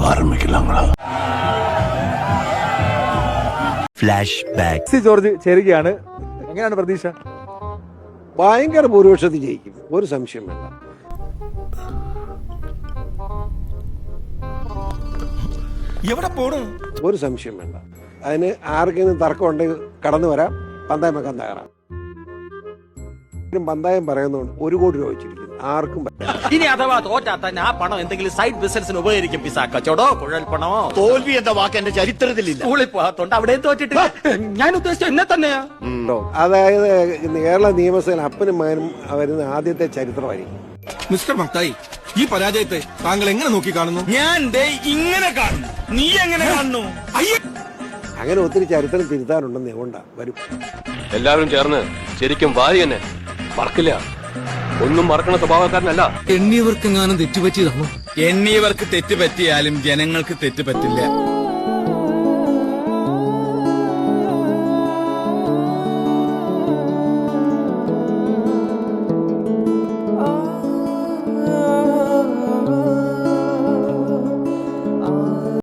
ആരംഭിക്കില്ല. Flashback. C George ചേരുകയാണ്. എങ്ങനെയാണ് പ്രതീക്ഷ? ഭയങ്കര ഭൂരിപക്ഷത്തിൽ ജയിക്കും, ഒരു സംശയം വേണ്ട. എവിടെ പോണു? ഒരു സംശയം വേണ്ട. അതിന് ആർക്കെങ്കിലും തർക്കം ഉണ്ടെങ്കിൽ കടന്നു വരാം, പന്തായം വെക്കാൻ തയ്യാറാം. പന്തായം പറയുന്നതുകൊണ്ട് 1 കോടി രൂപ വെച്ചിരിക്കുന്നു, ആർക്കും ഇനി അഥവാ തോറ്റാ തന്നെ ആ പണം എന്തെങ്കിലും സൈഡ് ബിസിനസിന് ഉപകരിക്കും. പിസ കച്ചവടോ, കുഴൽപ്പണമോ. തോൽവി എന്ന വാക്ക് എന്റെ ചരിത്രത്തിലില്ല. സ്കൂളിൽ പോകാത്തോണ്ട് അവിടെ തോറ്റിട്ട് ഞാൻ ഉദ്ദേശിച്ച എന്നെ തന്നെയാ. അതായത് കേരള നിയമസഭയിൽ അപ്പനും മകനും വരുന്ന ആദ്യത്തെ ചരിത്രമായിരിക്കും. മിസ്റ്റർ മത്തായി, ഈ പരാജയത്തെ താങ്കൾ എങ്ങനെ നോക്കി കാണുന്നു? ഞാൻ ഇങ്ങനെ കാണുന്നു, നീ എങ്ങനെ കാണുന്നു? അങ്ങനെ ഒത്തിരി ചരിത്രം തിരുത്താനുണ്ടെന്ന് കൊണ്ടാ വരും. എല്ലാവരും ചേർന്ന് ശരിക്കും വാരി തന്നെ മറക്കില്ല. ഒന്നും മറക്കണ സ്വഭാവക്കാരനല്ല. എണ്ണിയവർക്കെങ്ങാനും തെറ്റുപറ്റിയതാണോ? എണ്ണിയവർക്ക് തെറ്റുപറ്റിയാലും ജനങ്ങൾക്ക് തെറ്റുപറ്റില്ല.